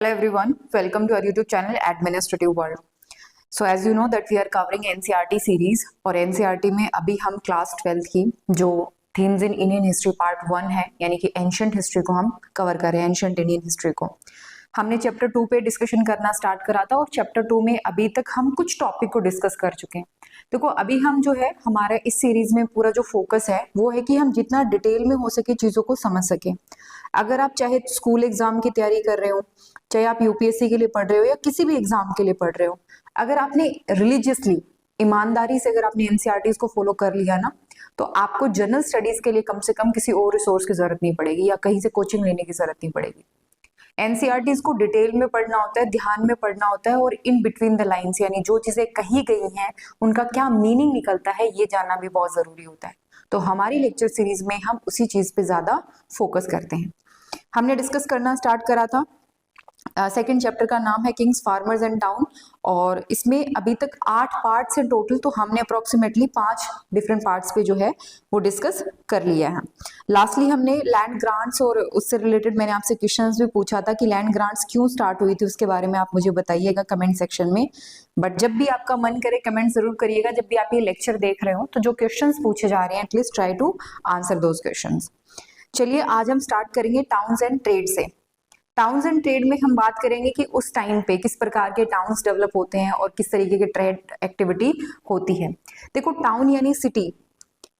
Hello everyone, welcome to our YouTube channel Administrative World. So as you know that we are covering NCERT series और NCERT में अभी हम class 12 की जो themes in Indian history part 1 है यानी कि एंशिएंट हिस्ट्री को हम कवर कर रहे हैं। एंशिएंट इंडियन हिस्ट्री को हमने चैप्टर 2 पे डिस्कशन करना स्टार्ट करा था और चैप्टर 2 में अभी तक हम कुछ टॉपिक को डिस्कस कर चुके हैं। देखो अभी हम जो है हमारा इस सीरीज में पूरा जो फोकस है वो है कि हम जितना डिटेल में हो सके चीजों को समझ सके। अगर आप चाहे स्कूल एग्जाम की तैयारी कर रहे हो, चाहे आप यूपीएससी के लिए पढ़ रहे हो या किसी भी एग्जाम के लिए पढ़ रहे हो, अगर आपने रिलीजियसली ईमानदारी से अगर आपने एनसीईआरटीज को फॉलो कर लिया ना तो आपको जनरल स्टडीज के लिए कम से कम किसी और रिसोर्स की जरूरत नहीं पड़ेगी या कहीं से कोचिंग लेने की जरूरत नहीं पड़ेगी। एनसीईआरटीज को डिटेल में पढ़ना होता है, ध्यान में पढ़ना होता है और इन बिटवीन द लाइंस यानी जो चीजें कही गई हैं उनका क्या मीनिंग निकलता है ये जानना भी बहुत जरूरी होता है। तो हमारी लेक्चर सीरीज में हम उसी चीज पे ज्यादा फोकस करते हैं। हमने डिस्कस करना स्टार्ट करा था, सेकेंड चैप्टर का नाम है किंग्स, फार्मर्स एंड टाउन और इसमें अभी तक 8 पार्ट्स हैं टोटल, तो हमने अप्रोक्सीमेटली 5 डिफरेंट पार्ट्स पे जो है वो डिस्कस कर लिया है। लास्टली हमने लैंड ग्रांट्स और उससे रिलेटेड मैंने आपसे क्वेश्चंस भी पूछा था कि लैंड ग्रांट्स क्यों स्टार्ट हुई थी, उसके बारे में आप मुझे बताइएगा कमेंट सेक्शन में। बट जब भी आपका मन करे कमेंट जरूर करिएगा, जब भी आप ये लेक्चर देख रहे हो तो जो क्वेश्चन पूछे जा रहे हैं at least try to answer those question. चलिए आज हम स्टार्ट करेंगे टाउन्स एंड ट्रेड से। टाउन्स एंड ट्रेड में हम बात करेंगे कि उस टाइम पे किस प्रकार के टाउन्स डेवलप होते हैं और किस तरीके के ट्रेड एक्टिविटी होती है। देखो टाउन यानी सिटी,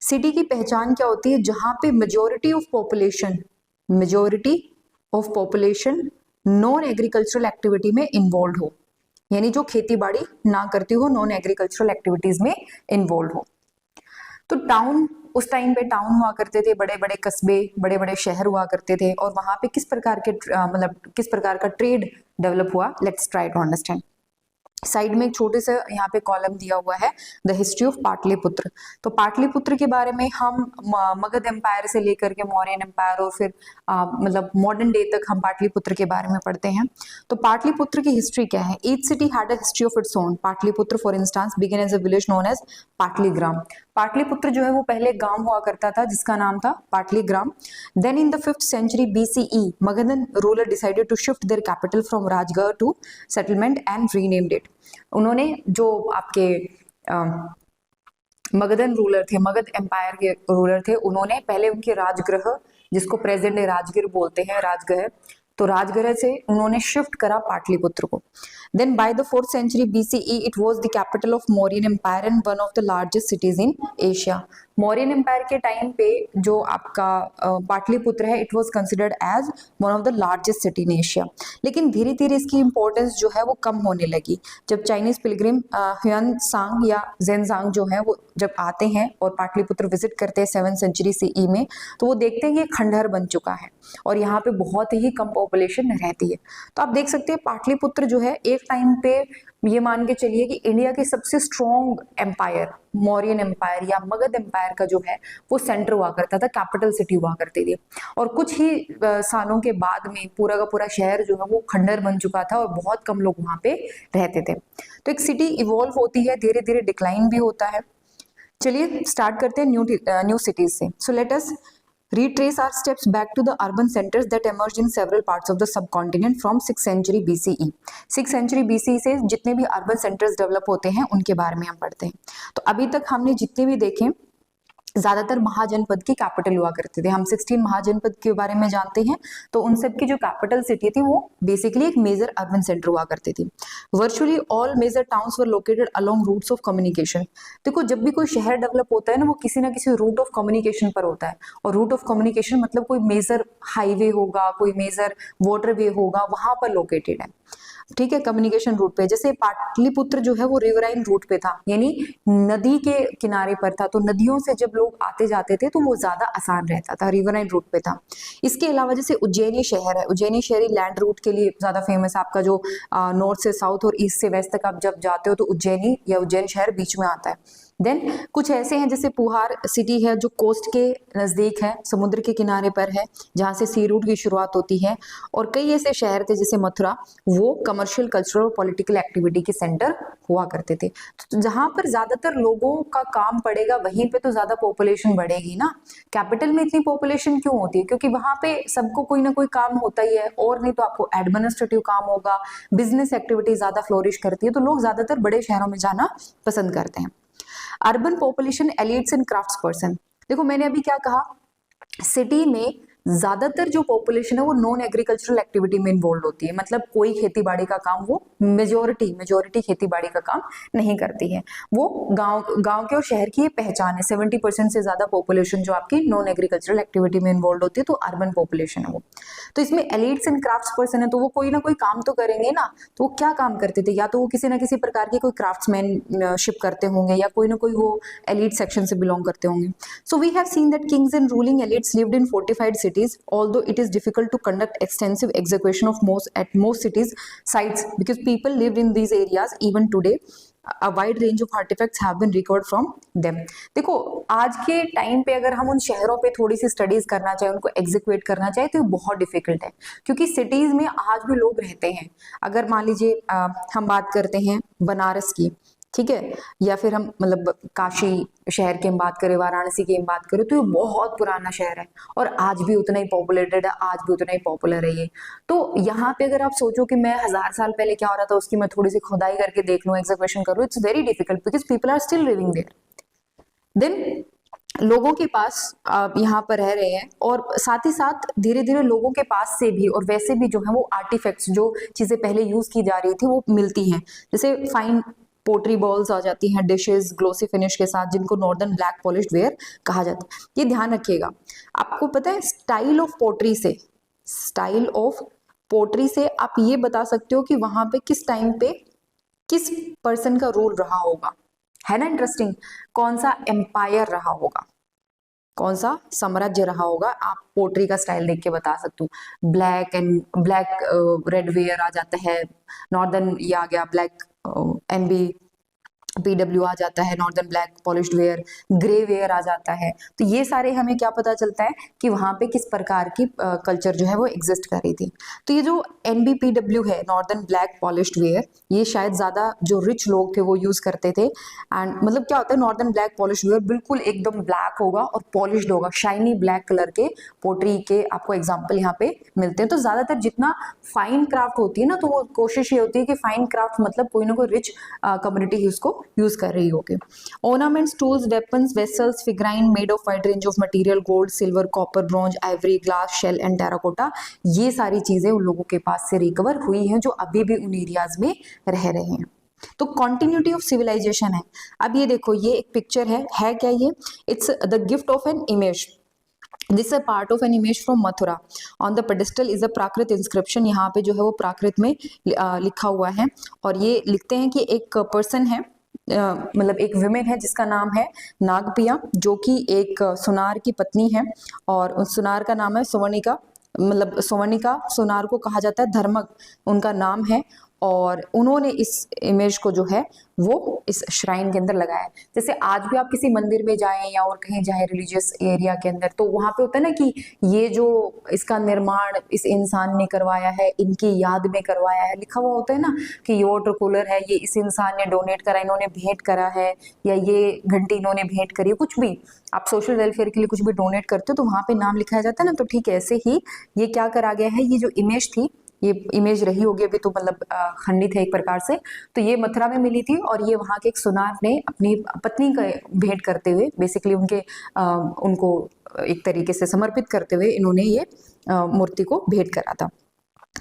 सिटी की पहचान क्या होती है? जहां पे majority of population non agricultural activity में इन्वॉल्व हो, यानी जो खेती बाड़ी ना करती हो, नॉन एग्रीकल्चरल एक्टिविटीज में इन्वॉल्व हो। तो टाउन उस टाइम पे टाउन हुआ करते थे, बड़े बड़े कस्बे, बड़े बड़े शहर हुआ करते थे और वहां पे किस प्रकार के मतलब किस प्रकार का ट्रेड डेवलप हुआ, let's try to understand. Side में एक छोटे से यहाँ पे कॉलम दिया हुआ है द हिस्ट्री ऑफ पाटलिपुत्र। तो पाटलिपुत्र के बारे में हम मगध एम्पायर से लेकर के मौर्यन एम्पायर और फिर मतलब मॉडर्न डे तक हम पाटलिपुत्र के बारे में पढ़ते हैं। तो पाटलिपुत्र की हिस्ट्री क्या है? Each city had a history of its own. Pataliputra for instance begin as a village known as Pataligram. Pataliputra जो है वो पहले गांव हुआ करता था जिसका नाम था Pataligram. Then in the 5th century BCE Magadhan ruler decided to shift their capital from Rajgarh to settlement and renamed it. उन्होंने जो आपके मगधन रूलर थे, मगध एम्पायर के रूलर थे, उन्होंने पहले उनके राजगृह जिसको प्रेजेंट डे राजगीर बोलते हैं, राजगृह, तो राजगृह से उन्होंने शिफ्ट करा पाटलिपुत्र को। Then by the 4th century BCE it was the capital of Mauryan Empire and one of the largest cities in Asia. Mauryan empire के टाइम पे जो आपका पाटलिपुत्र है it was considered as one of the largest city in Asia. लेकिन धीरे धीरे इसकी importance जो है वो कम होने लगी जब चाइनीज पिलग्रिम ह्यून सांग या जेनजांग जो है वो जब आते हैं और पाटलिपुत्र विजिट करते हैं 7th century CE में, तो वो देखते हैं कि खंडहर बन चुका है और यहाँ पे बहुत ही कम पॉपुलेशन रहती है। तो आप देख सकते हैं पाटलिपुत्र जो है एक टाइम पे ये मान के चलिए कि इंडिया के सबसे स्ट्रॉन्ग एम्पायर मौर्यन एम्पायर या मगध एम्पायर का जो है वो सेंटर हुआ करता था, कैपिटल सिटी हुआ करती थी। और कुछ ही सालों के बाद में पूरा का पूरा शहर जो है वो खंडहर बन चुका था और बहुत कम लोग वहां पे रहते थे। तो एक सिटी इवॉल्व होती है, धीरे धीरे डिक्लाइन भी होता है। चलिए स्टार्ट करते हैं न्यू सिटीज से। So let us retrace our steps back to the urban centers that emerged in several parts of the subcontinent from 6th century BCE. 6th century BCE से जितने भी urban centers डेवलप होते हैं उनके बारे में हम पढ़ते हैं। तो अभी तक हमने जितने भी देखे ज्यादातर महाजनपद की कैपिटल हुआ करते थे। हम 16 महाजनपद के बारे में जानते हैं, तो उन सब की जो कैपिटल सिटी थी वो बेसिकली एक मेजर अर्बन सेंटर हुआ करती थी। Virtually all major towns were located along routes of communication. देखो जब भी कोई शहर डेवलप होता है ना वो किसी ना किसी रूट ऑफ कम्युनिकेशन पर होता है, और रूट ऑफ कम्युनिकेशन मतलब कोई मेजर हाईवे होगा, कोई मेजर वाटरवे होगा, वहां पर लोकेटेड है, ठीक है, कम्युनिकेशन रूट पे। जैसे पाटलिपुत्र जो है वो रिवराइन रूट पे था, यानी नदी के किनारे पर था, तो नदियों से जब लोग आते जाते थे तो वो ज्यादा आसान रहता था, रिवराइन रूट पे था। इसके अलावा जैसे उज्जैनी शहर है, उज्जैनी शहर लैंड रूट के लिए ज्यादा फेमस है। आपका जो नॉर्थ से साउथ और ईस्ट से वेस्ट तक आप जब जाते हो तो उज्जैनी या उज्जैन शहर बीच में आता है। देन कुछ ऐसे हैं जैसे पुहार सिटी है जो कोस्ट के नजदीक है, समुद्र के किनारे पर है, जहां से सी रूट की शुरुआत होती है। और कई ऐसे शहर थे जैसे मथुरा, वो कमर्शियल, कल्चरल और पॉलिटिकल एक्टिविटी के सेंटर हुआ करते थे। तो जहां पर ज्यादातर लोगों का काम पड़ेगा वहीं पे तो ज्यादा पॉपुलेशन बढ़ेगी ना। कैपिटल में इतनी पॉपुलेशन क्यों होती है? क्योंकि वहां पे सबको कोई ना कोई काम होता ही है, और नहीं तो आपको एडमिनिस्ट्रेटिव काम होगा, बिजनेस एक्टिविटी ज्यादा फ्लोरिश करती है, तो लोग ज्यादातर बड़े शहरों में जाना पसंद करते हैं। Urban population elites and crafts person. देखो मैंने अभी क्या कहा, सिटी में ज्यादातर जो पॉपुलेशन है वो नॉन एग्रीकल्चरल एक्टिविटी में इन्वॉल्व होती है, मतलब कोई खेती बाड़ी का काम, वो मेजोरिटी खेती बाड़ी का काम नहीं करती है। वो गांव के और शहर की ये पहचान है। 70% से ज्यादा पॉपुलेशन जो आपकी नॉन एग्रीकल्चरल एक्टिविटी में इन्वॉल्व होती है, तो अर्बन पॉपुलेशन है वो। तो इसमें एलिट्स एंड क्राफ्ट्स पर्सन है, तो वो कोई ना कोई काम तो करेंगे ना। तो वो क्या काम करते थे? या तो वो किसी ना किसी प्रकार के कोई क्राफ्ट्समैनशिप करते होंगे, या कोई ना कोई वो एलिट सेक्शन से बिलोंग करते होंगे। So we have seen that kings and ruling elites lived in fortified cities, although it is difficult to conduct extensive execution of most cities sites because people lived in these areas. Even today a wide range of artifacts have been recovered from them. देखो आज के time पे अगर हम उन शहरों पे थोड़ी सी स्टडीज करना चाहे, उनको एग्जीक्यूट करना चाहे, तो ये बहुत डिफिकल्ट है, क्योंकि सिटीज में आज भी लोग रहते हैं। अगर मान लीजिए हम बात करते हैं बनारस की, ठीक है, या फिर हम मतलब काशी शहर की हम बात करें, वाराणसी की हम बात करें, तो ये बहुत पुराना शहर है और आज भी उतना ही पॉपुलेटेड है, आज भी उतना ही पॉपुलर है ये। तो यहाँ पे अगर आप सोचो कि मैं 1000 साल पहले क्या हो रहा था उसकी मैं थोड़ी सी खुदाई करके देख लूं, एग्जीक्यूशन करूं, it's very difficult because people are still living there. Then लोगों के पास यहाँ पर रह रहे हैं, और साथ ही साथ धीरे धीरे लोगों के पास से भी और वैसे भी जो है वो आर्टिफैक्ट्स, जो चीजें पहले यूज की जा रही थी वो मिलती हैं। जैसे फाइन पोट्री बॉल्स आ जाती हैं, डिशेस ग्लोसी फिनिश के साथ, जिनको नॉर्दर्न ब्लैक पॉलिश्ड वेयर कहा जाता है। ये ध्यान रखिएगा। आपको पता है स्टाइल ऑफ पोट्री से आप ये बता सकते हो कि वहां पे किस टाइम पे किस पर्सन का रूल रहा होगा, है ना इंटरेस्टिंग। कौन सा एम्पायर रहा होगा, कौन सा साम्राज्य रहा होगा, आप पोट्री का स्टाइल देख के बता सकते हो। ब्लैक रेड वेयर आ जाता है, नॉर्दर्न ये आ गया ब्लैक NBPW आ जाता है, northern black polished ware, grey ware आ जाता है। तो ये सारे हमें क्या पता चलता है कि वहां पे किस प्रकार की कल्चर जो है वो एग्जिस्ट कर रही थी। तो ये जो NBPW है, नॉर्दर्न ब्लैक पॉलिश्ड वेयर, ये शायद ज्यादा जो रिच लोग थे वो यूज करते थे। एंड मतलब क्या होता है, नॉर्दर्न ब्लैक पॉलिश्ड वेयर बिल्कुल एकदम ब्लैक होगा और पॉलिश्ड होगा, शाइनी ब्लैक कलर के पोट्री के आपको एग्जाम्पल यहाँ पे मिलते हैं। तो ज्यादातर जितना फाइन क्राफ्ट होती है ना, तो वो कोशिश ये होती है कि फाइन क्राफ्ट मतलब कोई ना कोई रिच कम्युनिटी उसको यूज कर रही होगी। Ornaments, tools, weapons, vessels, figurine made of wide range of material, gold, silver, copper, bronze, ivory, glass, shell and terracotta, ये सारी चीजें उन लोगों के पास से रिकवर हुई हैं जो अभी भी उन एरियाज में रह रहे हैं। तो कॉन्टिन्यूटी ऑफ सिविलाइजेशन है। अब ये देखो, ये एक पिक्चर है क्या ये? It's the gift of an image. This is a part of an image from Mathura. On the pedestal is a Prakrit inscription. यहाँ पे जो है वो प्राकृत में लिखा हुआ है, और ये लिखते हैं कि एक पर्सन है, मतलब एक विमेन है जिसका नाम है नागपिया, जो कि एक सुनार की पत्नी है, और उस सुनार का नाम है सुवर्णिका। मतलब सुवर्णिका सुनार को कहा जाता है, धर्मक उनका नाम है, और उन्होंने इस इमेज को जो है वो इस श्राइन के अंदर लगाया है। जैसे आज भी आप किसी मंदिर में जाएं या और कहीं जाएं रिलीजियस एरिया के अंदर, तो वहां पे होता है ना कि ये जो इसका निर्माण इस इंसान ने करवाया है, इनकी याद में करवाया है, लिखा हुआ होता है ना कि ये वाटर कूलर है, ये इस इंसान ने डोनेट करा, इन्होंने भेंट करा है, या ये घंटी इन्होंने भेंट करी है। कुछ भी आप सोशल वेलफेयर के लिए कुछ भी डोनेट करते हो तो वहां पे नाम लिखाया जाता है ना। तो ठीक है, ऐसे ही ये क्या करा गया है, ये जो इमेज थी, ये इमेज रही होगी अभी तो मतलब खंडित है एक प्रकार से, तो ये मथुरा में मिली थी, और ये वहां के एक सुनार ने अपनी पत्नी का भेंट करते हुए, बेसिकली उनको एक तरीके से समर्पित करते हुए इन्होंने ये मूर्ति को भेंट करा था।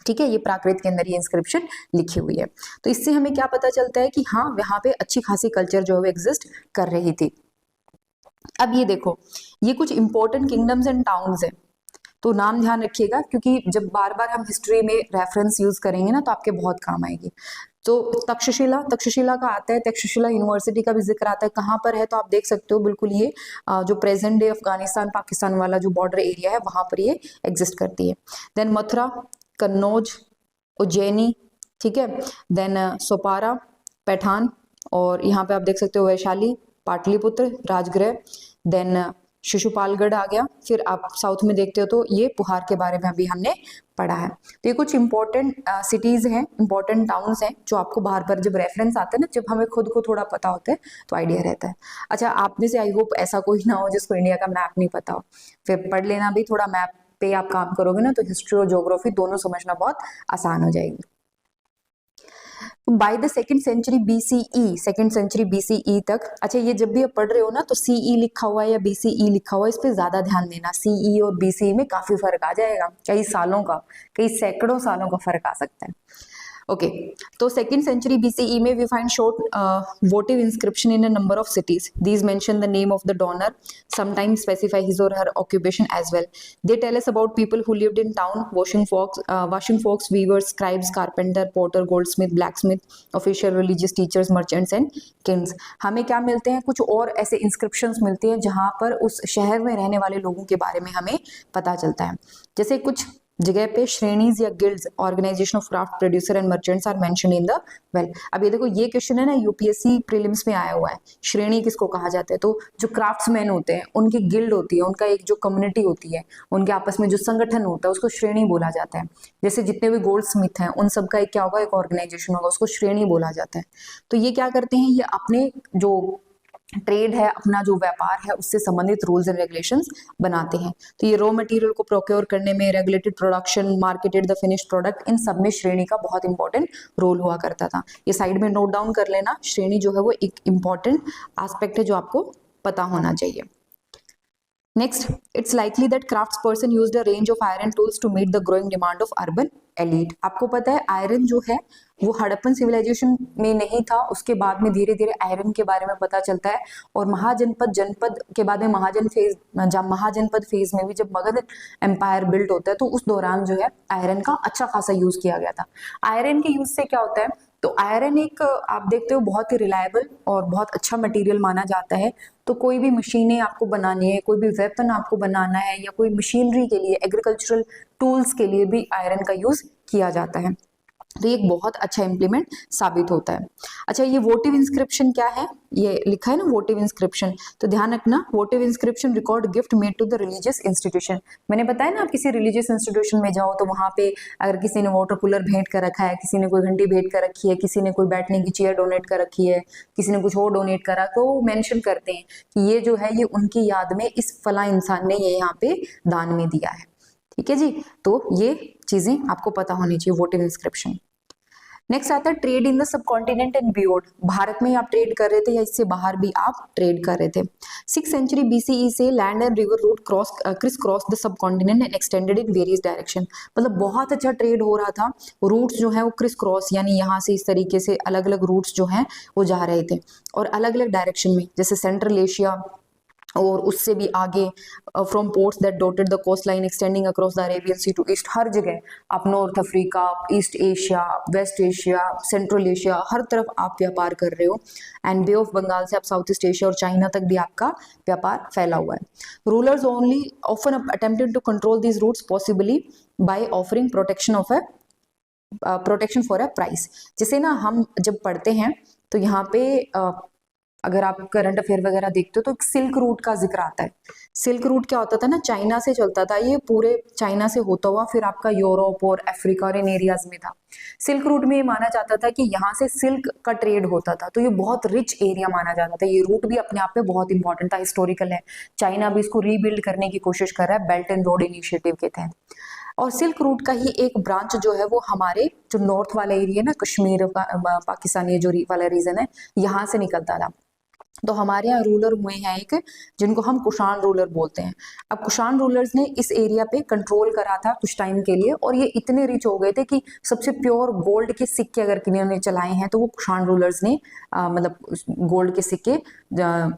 ठीक है, ये प्राकृत के अंदर ये इंस्क्रिप्शन लिखी हुई है। तो इससे हमें क्या पता चलता है कि हाँ, वहां पे अच्छी खासी कल्चर जो है एग्जिस्ट कर रही थी। अब ये देखो, ये कुछ इंपॉर्टेंट किंगडम्स एंड टाउन्स है, तो नाम ध्यान रखिएगा, क्योंकि जब बार बार हम हिस्ट्री में रेफरेंस यूज करेंगे ना तो आपके बहुत काम आएगी। तो तक्षशिला का आता है, तक्षशिला यूनिवर्सिटी का भी जिक्र आता है। कहाँ पर है तो आप देख सकते हो, बिल्कुल ये जो प्रेजेंट डे अफगानिस्तान पाकिस्तान वाला जो बॉर्डर एरिया है वहां पर ये एग्जिस्ट करती है। देन मथुरा, कन्नौज, उज्जैनी, ठीक है, देन सोपारा, पैठान, और यहाँ पे आप देख सकते हो वैशाली, पाटलिपुत्र राजगृह, देन शिशुपालगढ़ आ गया। फिर आप साउथ में देखते हो तो ये पुहार के बारे में अभी हमने पढ़ा है। तो ये कुछ इंपॉर्टेंट सिटीज हैं, इंपॉर्टेंट टाउन्स हैं जो आपको बार बार जब रेफरेंस आते हैं ना, जब हमें खुद को थोड़ा पता होता है तो आइडिया रहता है। अच्छा, आप में से आई होप ऐसा कोई ना हो जिसको इंडिया का मैप नहीं पता हो, फिर पढ़ लेना भी, थोड़ा मैप पे आप काम करोगे ना तो हिस्ट्री और ज्योग्राफी दोनों समझना बहुत आसान हो जाएगी। By the second century BCE, second century BCE तक, अच्छा ये जब भी आप पढ़ रहे हो ना तो सीई लिखा हुआ है या बीसीई लिखा हुआ है, इस पे ज्यादा ध्यान देना। सीई और बीसीई में काफी फर्क आ जाएगा, कई सालों का, कई सैकड़ों सालों का फर्क आ सकता है। ओके, तो सेकेंड सेंचुरी बीसीई में we find short votive inscription in a number of cities. These mention the name of the donor, sometimes specify his or her occupation as well. They tell us about people who lived in town: washing folks, weavers, scribes, carpenter, potter, goldsmith, blacksmith, official, religious, teachers, merchants and kings. हमें क्या मिलते हैं, कुछ और ऐसे inscriptions मिलती हैं जहां पर उस शहर में रहने वाले लोगों के बारे में हमें पता चलता है। जैसे कुछ जगह पे श्रेणीज या guilds, organisation of craft producer and merchants are mentioned in the well. अब ये देखो, ये क्वेश्चन है ना यूपीएससी प्रीलिम्स में आया हुआ है, श्रेणी किसको कहा जाता है? तो जो क्राफ्ट्समैन होते हैं उनकी गिल्ड होती है, उनका एक जो कम्युनिटी होती है, उनके आपस में जो संगठन होता है उसको श्रेणी बोला जाता है। जैसे जितने भी गोल्ड स्मिथ हैं उन सबका एक क्या होगा, एक ऑर्गेनाइजेशन होगा, उसको श्रेणी बोला जाता है। तो ये क्या करते हैं, ये अपने जो ट्रेड है, अपना जो व्यापार है, उससे संबंधित रूल्स एंड रेगुलेशंस बनाते हैं। तो ये रॉ मटेरियल को प्रोक्योर करने में, regulated production, marketed the finished product, इन सब में श्रेणी का बहुत इंपॉर्टेंट रोल हुआ करता था। ये साइड में नोट डाउन कर लेना, श्रेणी जो है वो एक इंपॉर्टेंट एस्पेक्ट है जो आपको पता होना चाहिए। Next, it's likely that craftsperson used a range of iron tools to meet the growing demand of urban elite. आपको पता है आयरन जो है वो हड़प्पन सिविलाइजेशन में नहीं था, उसके बाद में धीरे धीरे आयरन के बारे में पता चलता है। और महाजनपद, जनपद के बाद में महाजनपद फेज में भी जब मगध एम्पायर बिल्ड होता है तो उस दौरान जो है आयरन का अच्छा खासा यूज किया गया था। आयरन के यूज से क्या होता है, तो आयरन एक आप देखते हो बहुत ही रिलायबल और बहुत अच्छा मटेरियल माना जाता है। तो कोई भी मशीनें आपको बनानी है, कोई भी वेपन आपको बनाना है, या कोई मशीनरी के लिए, एग्रीकल्चरल टूल्स के लिए भी आयरन का यूज किया जाता है। तो ये एक बहुत अच्छा इम्प्लीमेंट साबित होता है। अच्छा, ये वोटिव इंस्क्रिप्शन क्या है, ये लिखा है ना वोटिव इंस्क्रिप्शन, तो ध्यान रखना, votive inscription record gift made to the religious institution. मैंने बताया ना, आप किसी रिलीजियस इंस्टीट्यूशन में जाओ तो वहां पे अगर किसी ने वाटर कूलर भेंट कर रखा है, किसी ने कोई घंटी भेंट कर रखी है, किसी ने कोई बैठने की चेयर डोनेट कर रखी है, किसी ने कुछ और डोनेट करा, तो वो मेंशन करते हैं कि ये जो है ये उनकी याद में इस फला इंसान ने ये यहाँ पे दान में दिया है। ठीक है जी, तो ये चीजें आपको पता होनी चाहिए, वोटिव इंस्क्रिप्शन। नेक्स्ट आता है trade in the subcontinent and beyond. Bharat में आप ट्रेड कर रहे थे या इससे बाहर भी आप ट्रेड कर रहे थे। 6th सेंचुरी बीसीई से land and river route crisscross the subcontinent and extended in various direction. मतलब बहुत अच्छा ट्रेड हो रहा था, रूट्स जो है वो क्रिस क्रॉस, यानी यहाँ से इस तरीके से अलग अलग रूट्स जो हैं वो जा रहे थे और अलग अलग डायरेक्शन में, जैसे सेंट्रल एशिया और उससे भी आगे, from ports that dotted the coast line extending across the Arabian sea to east. हर जगह आप north Africa, east Asia, west Asia, central Asia, हर तरफ आप व्यापार कर रहे हो। एंड बे ऑफ बंगाल से आप साउथ ईस्ट एशिया और चाइना तक भी आपका व्यापार फैला हुआ है। Rulers only often attempted to control these routes possibly by offering protection for a price. जैसे ना हम जब पढ़ते हैं तो यहाँ पे अगर आप करंट अफेयर वगैरह देखते हो तो एक सिल्क रूट का जिक्र आता है। सिल्क रूट क्या होता था ना, चाइना से चलता था, ये पूरे चाइना से होता हुआ फिर आपका यूरोप और अफ्रीका और इन एरियाज में था। सिल्क रूट में ये माना जाता था कि यहाँ से सिल्क का ट्रेड होता था, तो ये बहुत रिच एरिया माना जाता था। ये रूट भी अपने आप में बहुत इंपॉर्टेंट था, हिस्टोरिकल है। चाइना भी इसको रीबिल्ड करने की कोशिश कर रहा है बेल्ट एंड रोड इनिशिएटिव के तहत। और सिल्क रूट का ही एक ब्रांच जो है वो हमारे जो नॉर्थ वाला एरिया ना, कश्मीर पाकिस्तान ये जो वाला रीजन है, यहाँ से निकलता था। तो हमारे यहाँ रूलर हुए हैं एक, जिनको हम कुषाण रूलर बोलते हैं। अब कुषाण रूलर्स ने इस एरिया पे कंट्रोल करा था कुछ टाइम के लिए, और ये इतने रिच हो गए थे कि सबसे प्योर गोल्ड के सिक्के अगर किन्हीं ने चलाए हैं तो वो कुषाण रूलर्स ने मतलब गोल्ड के सिक्के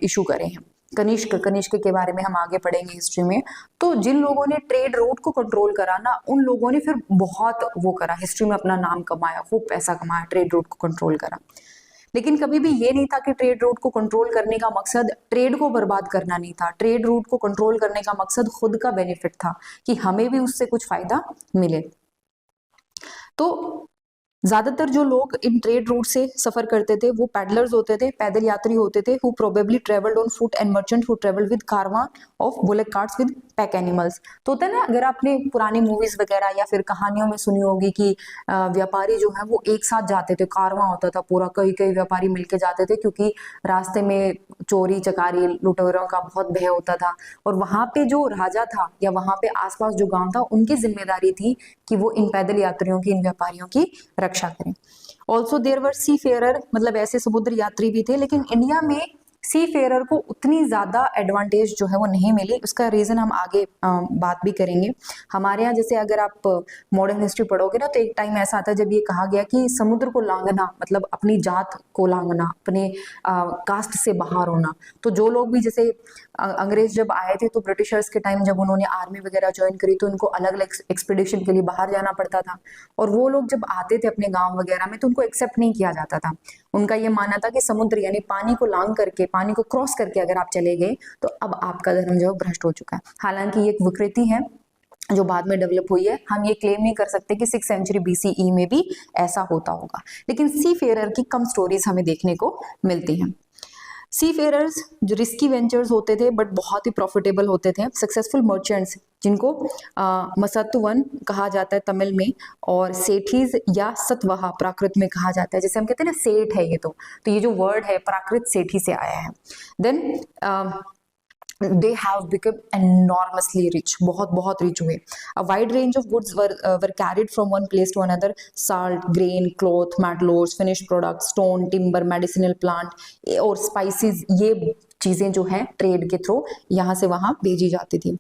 इशू करे हैं। कनिष्क के बारे में हम आगे पढ़ेंगे हिस्ट्री में। तो जिन लोगों ने ट्रेड रूट को कंट्रोल करा ना, उन लोगों ने फिर बहुत वो करा, हिस्ट्री में अपना नाम कमाया, खूब पैसा कमाया, ट्रेड रूट को कंट्रोल करा। लेकिन कभी भी ये नहीं था कि ट्रेड रूट को कंट्रोल करने का मकसद ट्रेड को बर्बाद करना नहीं था। ट्रेड रूट को कंट्रोल करने का मकसद खुद का बेनिफिट था कि हमें भी उससे कुछ फायदा मिले। तो ज्यादातर जो लोग इन ट्रेड रूट से सफर करते थे वो पैडलर्स होते थे, पैदल यात्री होते थे, who probably travelled on foot, and merchant who travelled with caravan of bullock carts with pack animals. तो होता है ना, अगर आपने पुरानी मूवीज वगैरह या फिर कहानियों में सुनी होगी कि व्यापारी जो है वो एक साथ जाते थे, कारवां होता था पूरा, कई कई व्यापारी मिलके जाते थे, क्योंकि रास्ते में चोरी चकारी लुटेरों का बहुत भय होता था। और वहां पे जो राजा था या वहां पे आसपास जो गांव था, उनकी जिम्मेदारी थी कि वो इन पैदल यात्रियों की, इन व्यापारियों की रक्षा करें। Also there were sea fare, मतलब ऐसे समुद्र यात्री भी थे, लेकिन इंडिया में सी फेयर को उतनी ज्यादा एडवांटेज जो है वो नहीं मिली। उसका रीजन हम आगे बात भी करेंगे। हमारे यहाँ जैसे अगर आप मॉडर्न हिस्ट्री पढ़ोगे ना, तो एक टाइम ऐसा आता है जब ये कहा गया कि समुद्र को लांघना मतलब अपनी जात को लांघना, अपने कास्ट से बाहर होना। तो जो लोग भी जैसे अंग्रेज जब आए थे तो ब्रिटिशर्स के टाइम जब उन्होंने आर्मी वगैरह ज्वाइन करी तो उनको अलग अलग एक्सपीडिशन के लिए बाहर जाना पड़ता था, और वो लोग जब आते थे अपने गांव वगैरह में तो उनको एक्सेप्ट नहीं किया जाता था। उनका ये मानना था कि समुद्र यानी पानी को लांघ करके, पानी को क्रॉस करके अगर आप चले गए तो अब आपका धर्म जो है भ्रष्ट हो चुका है। हालांकि ये एक विकृति है जो बाद में डेवलप हुई है। हम ये क्लेम नहीं कर सकते कि 6th सेंचुरी BCE में भी ऐसा होता होगा, लेकिन सी फेयर की कम स्टोरीज हमें देखने को मिलती हैं। सी फेयरर्स जो रिस्की वेंचर्स होते थे बट बहुत ही प्रॉफिटेबल होते थे। सक्सेसफुल मर्चेंट्स जिनको मसत्तवन कहा जाता है तमिल में, और सेठीज या सतवाहा प्राकृत में कहा जाता है। जैसे हम कहते हैं ना सेठ है ये, तो ये जो वर्ड है प्राकृत सेठी से आया है। Then they have become enormously rich, बहुत रिच हुए। A wide range of goods were carried from one place to another: salt, grain, cloth, metals, finished products, stone, timber, medicinal plant और spices। ये चीजें जो है ट्रेड के through यहाँ से वहां भेजी जाती थी।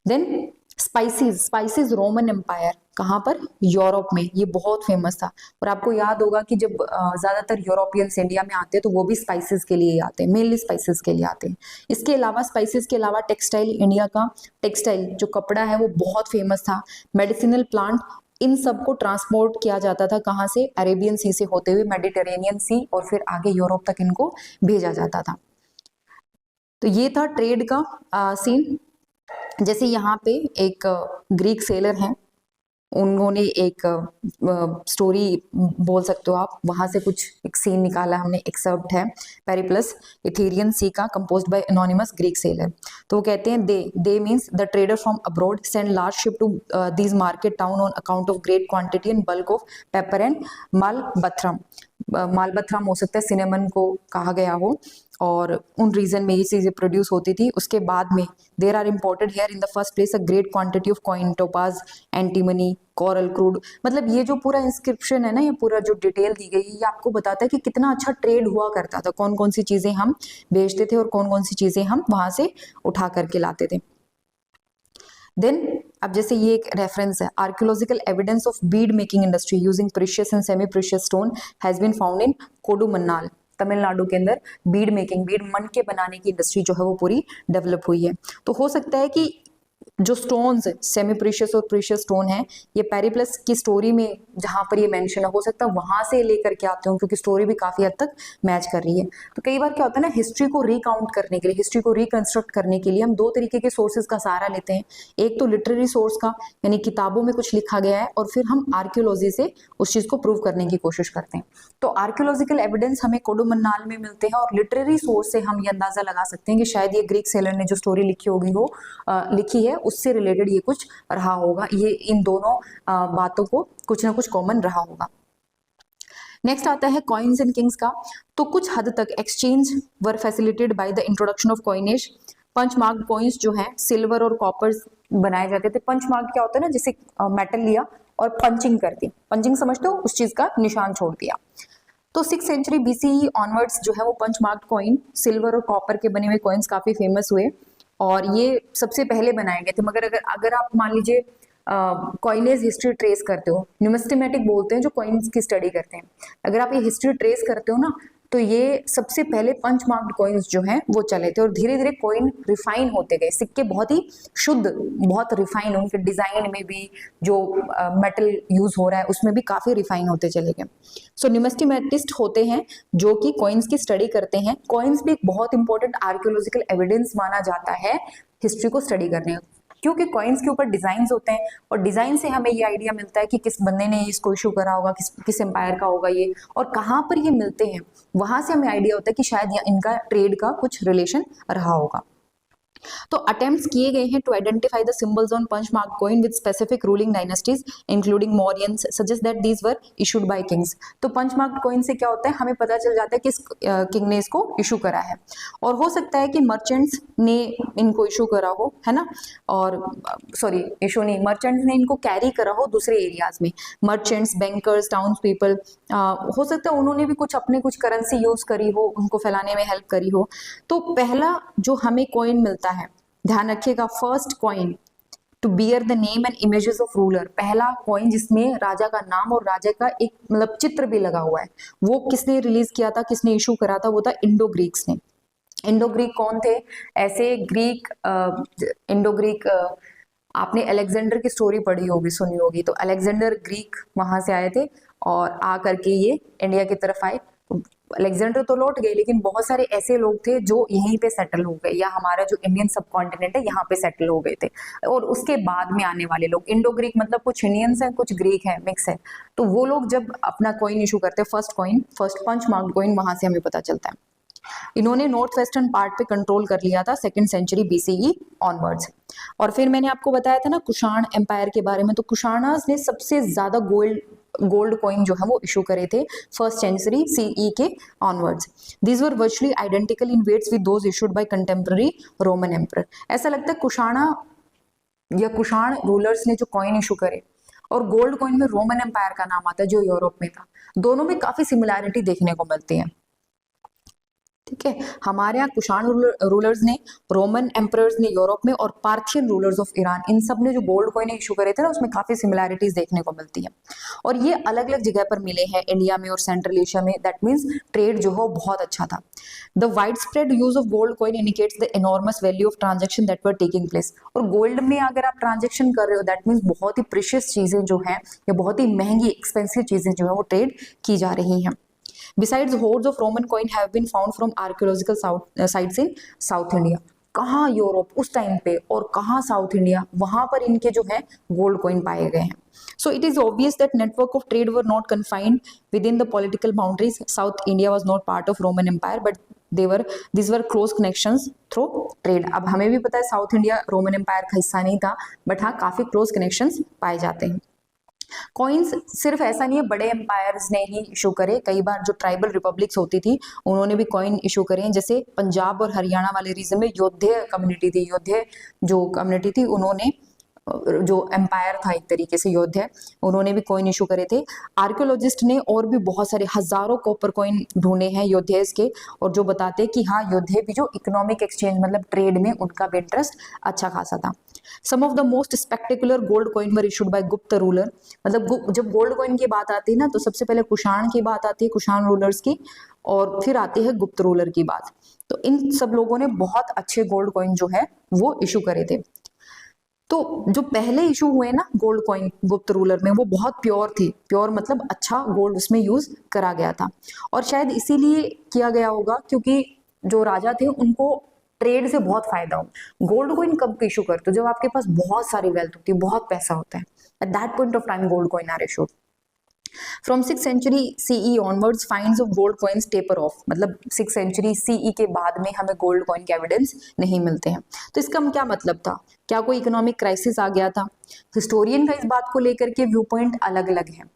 देन स्पाइसेस रोमन एम्पायर, कहाँ पर? यूरोप में, ये बहुत फेमस था। और आपको याद होगा कि जब ज्यादातर यूरोपियंस इंडिया में आते हैं तो वो भी स्पाइसेस के लिए आते हैं, मेनली स्पाइसेस के लिए आते हैं। इसके अलावा स्पाइसेस के अलावा टेक्सटाइल, इंडिया का टेक्सटाइल जो कपड़ा है वो बहुत फेमस था। मेडिसिनल प्लांट, इन सबको ट्रांसपोर्ट किया जाता था कहाँ से? अरेबियन सी से होते हुए मेडिटेरेनियन सी और फिर आगे यूरोप तक इनको भेजा जाता था। तो ये था ट्रेड का सीन। जैसे यहाँ पे एक ग्रीक सेलर हैं, उन्होंने एक स्टोरी बोल सकते हो आप, वहां से कुछ एक सीन निकाला हमने, एक्सर्प्ट है पेरिप्लस इथेरियन सी का, composed by anonymous Greek sailor. तो वो कहते हैं they means the trader from abroad send large ship to these market town on account of great quantity and bulk of pepper and malabathrum. Malabathrum हो सकता है cinnamon को कहा गया हो, और उन रीजन में ये चीजें प्रोड्यूस होती थी। उसके बाद में there are imported here in the first place a great quantity of coin, topaz, antimony, coral, crude. मतलब ये जो पूरा इंस्क्रिप्शन है ना, ये पूरा जो डिटेल दी गई है, ये आपको बताता है कि कितना अच्छा ट्रेड हुआ करता था, कौन कौन सी चीजें हम बेचते थे और कौन कौन सी चीजें हम वहां से उठा करके लाते थे। देन अब जैसे ये एक रेफरेंस है, archaeological evidence of bead making industry using precious and semi precious stone has been found in Kodumanal, Tamil Nadu के अंदर। बीड मेकिंग, बीड मन के बनाने की इंडस्ट्री जो है वो पूरी डेवलप हुई है। तो हो सकता है कि जो स्टोन्स सेमी प्रीशियस और प्रीशियस स्टोन है, ये पेरिप्लस की स्टोरी में जहां पर ये मेंशन है, हो सकता है वहां से लेकर के आते हो, क्योंकि स्टोरी भी काफी हद तक मैच कर रही है। तो कई बार क्या होता है ना, हिस्ट्री को रिकाउंट करने के लिए, हिस्ट्री को रिकंस्ट्रक्ट करने के लिए हम दो तरीके के सोर्सेज का सहारा लेते हैं। एक तो लिटरेरी सोर्स का, यानी किताबों में कुछ लिखा गया है, और फिर हम आर्कियोलॉजी से उस चीज को प्रूव करने की कोशिश करते हैं। तो आर्कियोलॉजिकल एविडेंस हमें कोडुमन्नाल में मिलते हैं, और लिटरेरी सोर्स से हम ये अंदाजा लगा सकते हैं कि शायद ये ग्रीक सेलर ने जो स्टोरी लिखी है उससे रिलेटेड ये कुछ रहा होगा। ये इन दोनों बातों को कुछ ना कुछ कॉमन रहा होगा। नेक्स्ट आता है कॉइन्स एंड किंग्स का। तो कुछ हद तक exchange were facilitated by the introduction of coinage. Punch marked coins जो है सिल्वर और कॉपर बनाए जाते थे। पंच मार्क्ड क्या होता है ना, जैसे मेटल लिया और पंचिंग कर दी, पंचिंग समझते हो, उस चीज का निशान छोड़ दिया। तो 6th सेंचुरी BCE ऑनवर्ड्स जो है वो पंच मार्क्ड कॉइन, सिल्वर और कॉपर के बने हुए कॉइन्स काफी फेमस हुए, और ये सबसे पहले बनाए गए थे। मगर अगर आप मान लीजिए कॉइनेज हिस्ट्री ट्रेस करते हो, न्यूमिस्टिमेटिक बोलते हैं जो कॉइन्स की स्टडी करते हैं, अगर आप ये हिस्ट्री ट्रेस करते हो ना, तो ये सबसे पहले पंच मार्क्ड कॉइन्स जो हैं वो चले थे, और धीरे धीरे कॉइन रिफाइन होते गए। सिक्के बहुत ही शुद्ध, बहुत रिफाइन, उनके डिजाइन में भी जो मेटल यूज हो रहा है उसमें भी काफी रिफाइन होते चले गए। सो न्यूमिस्टिमेटिस्ट होते हैं जो कि कॉइन्स की स्टडी करते हैं। कॉइन्स भी एक बहुत इंपॉर्टेंट आर्कियोलॉजिकल एविडेंस माना जाता है हिस्ट्री को स्टडी करने क्योंकि कॉइन्स के ऊपर डिजाइन होते हैं और डिजाइन से हमें ये आइडिया मिलता है कि किस बंदे ने इसको इशू करा होगा, किस एम्पायर का होगा ये, और कहाँ पर ये मिलते हैं, वहां से हमें आइडिया होता है कि शायद इनका ट्रेड का कुछ रिलेशन रहा होगा। तो अटेम्प्ट्स किए गए हैं to identify the symbols on punch mark coin with specific ruling dynasties including Mauryans suggest that these were issued by kings. तो पंच मार्क कॉइन से क्या होता है, हमें पता चल जाता है किस किंग ने इसको इशू करा है, और हो सकता है कि मर्चेंट्स ने इनको इशू करा हो, है ना, और सॉरी इशू नहीं, मर्चेंट्स ने इनको कैरी करा हो दूसरे एरियाज में, मर्चेंट्स, बैंकर्स, टाउन पीपल, हो सकता है उन्होंने भी कुछ करेंसी यूज करी हो, उनको फैलाने में हेल्प करी हो। तो पहला जो हमें कॉइन मिलता है, ध्यान रखिएगा, first coin to bear the name and images of ruler, पहला कॉइन जिसमें राजा का नाम और राजा का एक मतलब चित्र भी लगा हुआ है, वो किसने रिलीज किया था, किसने इशू करा था, वो था इंडो ग्रीक्स ने। इंडो ग्रीक कौन थे? ऐसे ग्रीक इंडो ग्रीक, आपने अलेक्जेंडर की स्टोरी पढ़ी होगी, सुनी होगी, तो अलेक्जेंडर ग्रीक वहां से आए थे और आ करके ये इंडिया की तरफ आए। अलेक्जेंडर तो लौट गए, लेकिन बहुत सारे ऐसे लोग थे जो यहीं पे सेटल हो गए, या हमारा जो इंडियन सब कॉन्टिनेंट है यहाँ पे सेटल हो गए थे। और उसके बाद में आने वाले लोग, इंडो ग्रीक मतलब कुछ इंडियंस हैं कुछ ग्रीक हैं, मिक्स है, तो वो लोग जब अपना कॉइन इशू करते हैं, फर्स्ट पंच मार्क कॉइन, वहां से हमें पता चलता है। इन्होंने नॉर्थ वेस्टर्न पार्ट पे कंट्रोल कर लिया था 2nd सेंचुरी BCE ऑनवर्ड्स। और फिर मैंने आपको बताया था ना कुषाण एम्पायर के बारे में, तो कुषाणास ने सबसे ज्यादा गोल्ड कॉइन जो है वो इशू करे थे 1st सेंचुरी CE के onwards. These were virtually identical in weights with those issued by contemporary Roman emperor. ऐसा लगता है कुषाण रूलर्स ने जो कॉइन इशू करे, और गोल्ड कॉइन में रोमन एम्पायर का नाम आता है जो यूरोप में था, दोनों में काफी सिमिलैरिटी देखने को मिलती है। ठीक है, हमारे यहाँ कुषाण रूलर्स ने, रोमन एम्परर्स ने यूरोप में, और पार्थियन रूलर्स ऑफ ईरान, इन सब ने जो गोल्ड कॉइन इशू करे थे ना, उसमें काफी सिमिलैरिटीज देखने को मिलती है। और ये अलग अलग जगह पर मिले हैं, इंडिया में और सेंट्रल एशिया में, दैट मीन्स ट्रेड जो है बहुत अच्छा था। The wide spread use of gold coin indicates the enormous value of transaction that were taking place. और गोल्ड में अगर आप ट्रांजेक्शन कर रहे हो, दैट मीन्स बहुत ही प्रीशियस चीजें जो है, या बहुत ही महंगी एक्सपेंसिव चीजें जो है वो ट्रेड की जा रही हैं। Besides, hordes of Roman coin have been found from archaeological sites in South India. कहाँ यूरोप उस टाइम पे और कहाँ साउथ इंडिया, वहां पर इनके जो है गोल्ड कॉइन पाए गए हैं। So it is obvious that network of trade were not confined within the political boundaries. South India was not part of Roman Empire, but these were close connections through trade. अब हमें भी पता है south India Roman empire का हिस्सा नहीं था, but हाँ काफी क्लोज कनेक्शंस पाए जाते हैं। कॉइन्स सिर्फ ऐसा नहीं है बड़े एम्पायर्स ने ही इशू करे, कई बार जो ट्राइबल रिपब्लिक्स होती थी उन्होंने भी कॉइन इशू करे हैं। जैसे पंजाब और हरियाणा वाले रीजन में योद्धे कम्युनिटी थी, योद्धे जो कम्युनिटी थी, उन्होंने जो एम्पायर था एक तरीके से योद्धे, उन्होंने भी कॉइन इशू करे थे। आर्कियोलॉजिस्ट ने और भी बहुत सारे हजारों कॉपर कॉइन ढूंढे हैं योद्धेस के, और जो बताते हैं कि हाँ योद्धे भी जो इकोनॉमिक एक्सचेंज मतलब ट्रेड में उनका भी इंटरेस्ट अच्छा खासा था। Some of the most spectacular gold coin were issued by Gupta ruler. मतलब जब गोल्ड कॉइन की बात आती है ना, तो सबसे पहले कुषाण की बात आती है, कुषाण रूलर्स की, और फिर आती है गुप्त रूलर की बात। तो इन सब लोगों ने बहुत अच्छे गोल्ड कॉइन जो है वो इशू करे थे। तो जो पहले इशू हुए ना गोल्ड कॉइन गुप्त रूलर में, वो बहुत प्योर थे, प्योर मतलब अच्छा गोल्ड उसमें यूज करा गया था, और शायद इसीलिए किया गया होगा क्योंकि जो राजा थे उनको ट्रेड से बहुत फायदा हो। गोल्ड कॉइन कब इशू करते हो? जब आपके पास बहुत सारी वेल्थ होती है, बहुत पैसा होता है, at that point of time gold coin are issued. From 6th century CE onwards finds of gold coins taper off. मतलब 6th सेंचुरी CE के बाद में हमें गोल्ड कॉइन के एविडेंस नहीं मिलते हैं। तो इसका क्या मतलब था? क्या कोई इकोनॉमिक क्राइसिस आ गया था? हिस्टोरियन का इस बात को लेकर के व्यू पॉइंट अलग अलग है।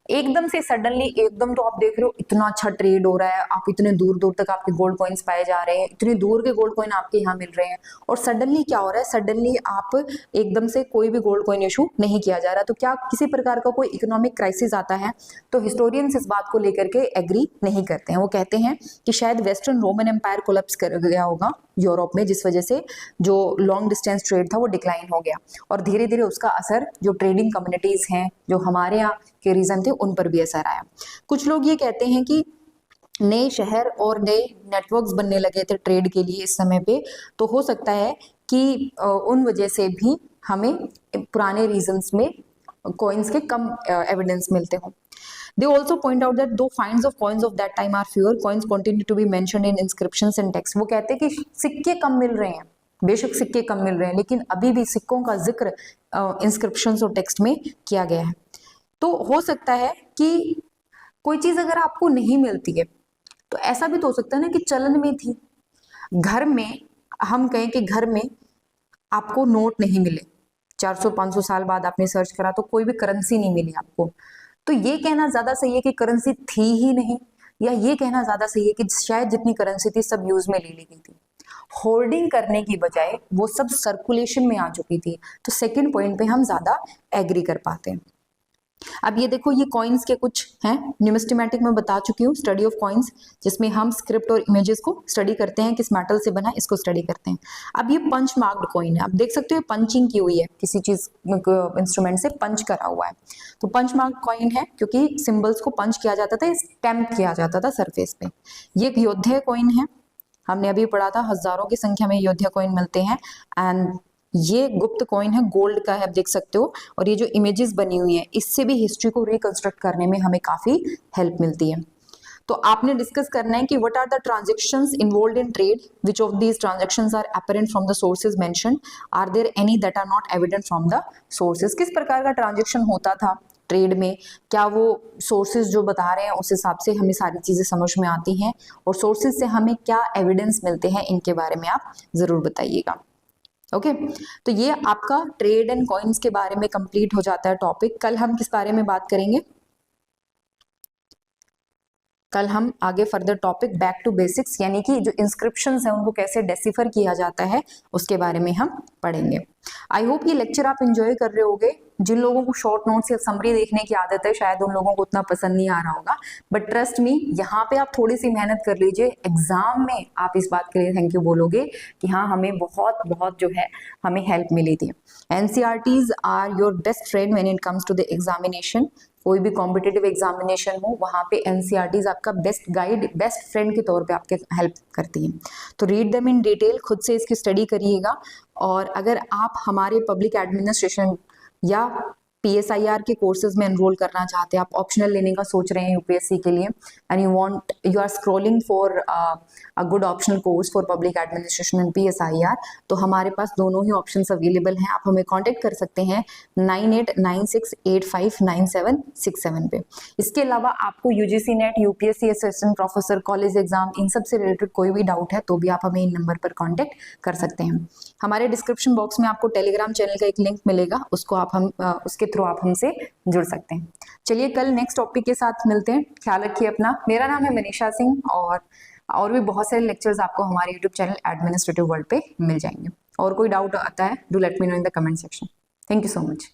एकदम से सडनली एकदम तो आप देख रहे हो इतना अच्छा ट्रेड हो रहा है, आप इतने दूर दूर तक आपके गोल्ड कॉइन्स पाए जा रहे हैं, इतनी दूर के गोल्ड कॉइन आपके यहाँ मिल रहे हैं, और सडनली क्या हो रहा है, सडनली आप एकदम से कोई भी गोल्ड कॉइन इशू नहीं किया जा रहा, तो क्या किसी प्रकार का कोई इकोनॉमिक क्राइसिस आता है? तो हिस्टोरियंस इस बात को लेकर के एग्री नहीं करते हैं। वो कहते हैं कि शायद वेस्टर्न रोमन एम्पायर कोलैप्स कर गया होगा यूरोप में, जिस वजह से जो लॉन्ग डिस्टेंस ट्रेड था वो डिक्लाइन हो गया, और धीरे धीरे उसका असर जो ट्रेडिंग कम्युनिटीज हैं जो हमारे यहाँ के रीजन थे उन पर भी असर आया। कुछ लोग ये कहते हैं कि नए शहर और नए नेटवर्क्स बनने लगे थे ट्रेड के लिए इस समय पे, तो हो सकता है कि उन वजह से भी हमें पुराने रीजन्स में कॉइन्स के कम एविडेंस मिलते हों। They also point out that though finds of coins of that time are fewer, coins continue to be mentioned in inscriptions and texts. वो कहते हैं कि सिक्के कम मिल रहे हैं, बेशक सिक्के कम मिल रहे हैं, लेकिन अभी भी सिक्कों का जिक्र इंस्क्रिप्शंस और टेक्स्ट में किया गया है। तो हो सकता है कि कोई चीज अगर आपको नहीं मिलती है तो ऐसा भी तो हो सकता है ना कि चलन में थी, घर में हम कहें कि घर में आपको नोट नहीं मिले, 400-500 साल बाद आपने सर्च करा तो कोई भी करेंसी नहीं मिली आपको, तो ये कहना ज्यादा सही है कि करेंसी थी ही नहीं, या ये कहना ज्यादा सही है कि शायद जितनी करेंसी थी सब यूज में ले ली गई थी, होल्डिंग करने की बजाय वो सब सर्कुलेशन में आ चुकी थी। तो सेकंड पॉइंट पे हम ज्यादा एग्री कर पाते हैं। अब ये देखो, ये कॉइन्स के कुछ हैं, न्यूमिस्मेटिक में बता चुकी हूँ, स्टडी ऑफ कॉइन्स, जिसमें हम स्क्रिप्ट और इमेजेस को स्टडी करते हैं, किस मेटल से बना है इसको स्टडी करते हैं। अब ये पंच मार्क्ड कॉइन है, आप देख सकते हो पंचिंग की हुई है, किसी चीज इंस्ट्रूमेंट से पंच करा हुआ है, तो पंच मार्क्ड कॉइन है क्योंकि सिंबल्स को पंच किया जाता था, स्टैम्प किया जाता था सरफेस पे। ये एक योद्धा कॉइन है, हमने अभी पढ़ा था हजारों की संख्या में योद्धा कॉइन मिलते हैं, एंड ये गुप्त कॉइन है, गोल्ड का है, आप देख सकते हो। और ये जो इमेजेस बनी हुई हैं, इससे भी हिस्ट्री को रिकंस्ट्रक्ट करने में हमें काफी हेल्प मिलती है। तो आपने डिस्कस करना है कि what are the transactions involved in trade, which of these transactions are apparent from the sources mentioned, are there any that are not evident from the sources. किस प्रकार का ट्रांजैक्शन होता था ट्रेड में, क्या वो सोर्सेज जो बता रहे हैं उस हिसाब से हमें सारी चीजें समझ में आती हैं, और सोर्सेज से हमें क्या एविडेंस मिलते हैं, इनके बारे में आप जरूर बताइएगा। ओके तो ये आपका ट्रेड एंड कॉइन्स के बारे में कंप्लीट हो जाता है टॉपिक। कल हम किस बारे में बात करेंगे? कल हम आगे further topic back to basics, यानी कि जो इंस्क्रिप्शंस हैं उनको कैसे डेसिफर किया जाता है उसके बारे में हम पढ़ेंगे। आई होप ये लेक्चर आप एंजॉय कर रहे होगे। जिन लोगों को शॉर्ट नोट्स या समरी देखने की आदत है शायद उन लोगों को उतना पसंद नहीं आ रहा होगा, बट ट्रस्ट मी, यहाँ पे आप थोड़ी सी मेहनत कर लीजिए, एग्जाम में आप इस बात के लिए थैंक यू बोलोगे कि हाँ हमें बहुत बहुत जो है हमें हेल्प मिली थी। NCERTs are your best friend when it comes to the examination. कोई भी कॉम्पिटिटिव एग्जामिनेशन हो वहाँ पे NCERTs आपका बेस्ट गाइड, बेस्ट फ्रेंड के तौर पे आपके हेल्प करती हैं। तो रीड देम इन डिटेल, खुद से इसकी स्टडी करिएगा। और अगर आप हमारे पब्लिक एडमिनिस्ट्रेशन या PSIR के कोर्सेज में एनरोल करना चाहते हैं, आप ऑप्शनल लेने का सोच रहे हैं UPSC के लिए, and you are scrolling for a good optional course for public administration and PSIR, तो हमारे पास दोनों ही ऑप्शंस अवेलेबल हैं। आप हमें कांटेक्ट कर सकते हैं 9896859767 पे। इसके अलावा आपको UGC NET, UPSC assistant professor, college exam, इन सब से रिलेटेड कोई भी डाउट है तो भी आप हमें इन नंबर पर कॉन्टेक्ट कर सकते हैं। हमारे डिस्क्रिप्शन बॉक्स में आपको टेलीग्राम चैनल का एक लिंक मिलेगा, उसको आप उसके थ्रू आप हमसे जुड़ सकते हैं। चलिए कल नेक्स्ट टॉपिक के साथ मिलते हैं, ख्याल रखिए अपना। मेरा नाम है मनीषा सिंह, और भी बहुत सारे लेक्चर्स आपको हमारे यूट्यूब चैनल एडमिनिस्ट्रेटिव वर्ल्ड पे मिल जाएंगे। और कोई डाउट आता है do let me know in the comment section. Thank you so much.